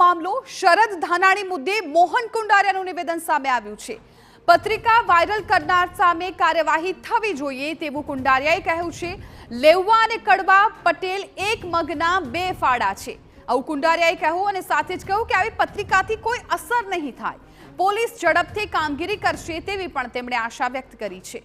મામલો શરદ ધાનાણી મુદ્દે મોહન કુંડારિયાનું નિવેદન સામે આવ્યું છે। પત્રિકા વાયરલ કરનાર સામે કાર્યવાહી થવી જોઈએ તેવું કુંડારિયાએ કહ્યું છે। લેવવા અને કડવા પટેલ એક મગના બે ફાડા છે, આવું કુંડારિયાએ કહ્યું અને સાથે જ કહ્યું કે આવી પત્રિકાથી કોઈ અસર નહીં થાય, પોલીસ ઝડપથી કામગીરી કરશે તેવી પણ તેમણે આશા વ્યક્ત કરી છે।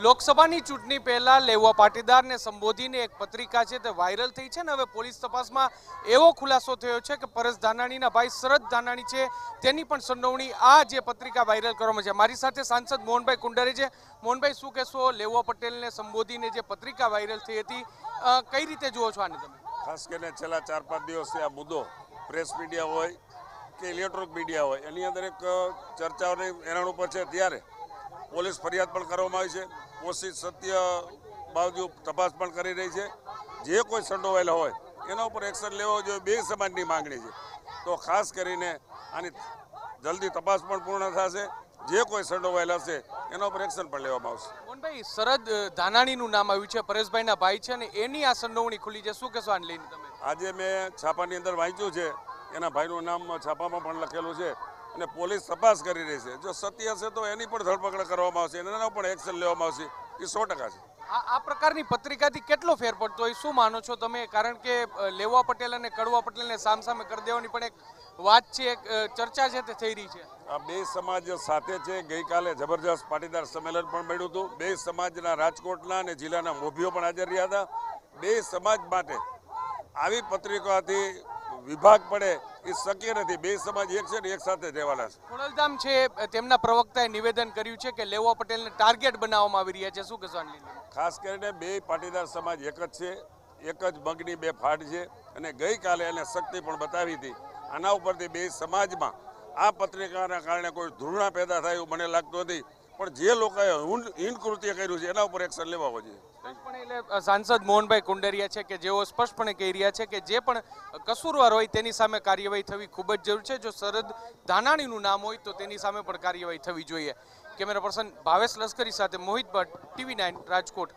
લોકસભાની ચૂંટણી પહેલા લેવા પાટીદારને સંબોધીને એક પત્રિકા છે તે વાયરલ થઈ છે ને હવે પોલીસ તપાસમાં એવો ખુલાસો થયો છે કે પરેશ ધાનાણીના ભાઈ શરદ ધાનાણી છે તેની પણ સંડોવણી આ જે પત્રિકા વાયરલ કરવામાં છે। મારી સાથે સાંસદ મોહનભાઈ કુંડારી છે। મોહનભાઈ, શું કહેશો, લેવા પટેલને સંબોધીને જે પત્રિકા વાયરલ થઈ હતી કઈ રીતે જુઓ છો આને તમે? ખાસ કરીને છેલ્લા 4-5 દિવસથી આ મુદ્દો પ્રેસ મીડિયા હોય કે ઇલેક્ટ્રોનિક મીડિયા હોય એની અંદર એક ચર્ચાઓની એના ઉપર છે, ત્યારે પોલીસ ફરિયાદ પણ કરવામાં આવી છે, કોશિશ સત્ય બાજુ તપાસ પણ કરી રહી છે। જે કોઈ સંડોવાયેલા હોય એના ઉપર એક્શન લેવો જોઈએ, બે સમાજની માંગણી છે, તો ખાસ કરીને આની જલ્દી તપાસ પણ પૂર્ણ થશે, જે કોઈ સંડોવાયેલા હશે એના ઉપર એક્શન પણ લેવામાં આવશે। મોહનભાઈ, શરદ ધાનાણીનું નામ આવ્યું છે, પરેશભાઈના ભાઈ છે અને એની આ સંડોવણી ખુલી છે, શું કહેશો આને લઈને તમે? આજે મેં છાપાની અંદર વાંચ્યું છે, એના ભાઈનું નામ છાપામાં પણ લખેલું છે અને પોલીસ તપાસ કરી રહી છે। જો સત્ય હશે તો એની પણ ધરપકડ કરવામાં આવશે, એના પણ એક્શન લેવામાં આવશે, એ 100% છે। આ પ્રકારની પત્રિકાથી કેટલો ફેર પડતો હોય, શું માનો છો તમે? કારણ કે લેવા પટેલ અને કડવા પટેલને સામસામે કરી દેવાની પણ એક વાત છે, એક ચર્ચા છે તે થઈ રહી છે। આ બે સમાજ સાથે છે। ગઈકાલે જબરજસ્ત પાટીદાર સંમેલન પણ મળ્યું હતું, બે સમાજના રાજકોટના અને જિલ્લાના મોભીઓ પણ હાજર રહ્યા હતા। બે સમાજ માટે આવી પત્રિકાથી વિભાગ પડે એ શક્ય નથી, બે સમાજ એક છે ને એક સાથે રહેવાના છે। ખોડલધામ છે તેમના પ્રવક્તાએ નિવેદન કર્યું છે કે લેવા પટેલને ટાર્ગેટ બનાવવામાં આવી રહ્યા છે, શું કહેશો આને લઈને? ખાસ કરીને બે પાટીદાર સમાજ એક જ છે, એક જ મગની બે ફાડ છે અને ગઈકાલે એને શક્તિ પણ બતાવી હતી। આના ઉપરથી બે સમાજમાં આ પત્રિકાના કારણે કોઈ ધૃણા પેદા થાય એવું મને લાગતું નથી, પણ જે લોકોએ હીન કૃત્ય કર્યું છે એના ઉપર એક્શન લેવા જોઈએ। એટલે સાંસદ મોહનભાઈ કુંડારિયા છે કે જેઓ સ્પષ્ટપણે કહી રહ્યા છે કે જે પણ કસૂરવાર હોય તેની સામે કાર્યવાહી થવી ખૂબ જ જરૂર છે। જો શરદ ધાનાણીનું નામ હોય તો તેની સામે પણ કાર્યવાહી થવી જોઈએ। કેમેરા પર્સન ભાવેશ લશ્કરી સાથે મોહિત ભટ્ટ, TV9 રાજકોટ।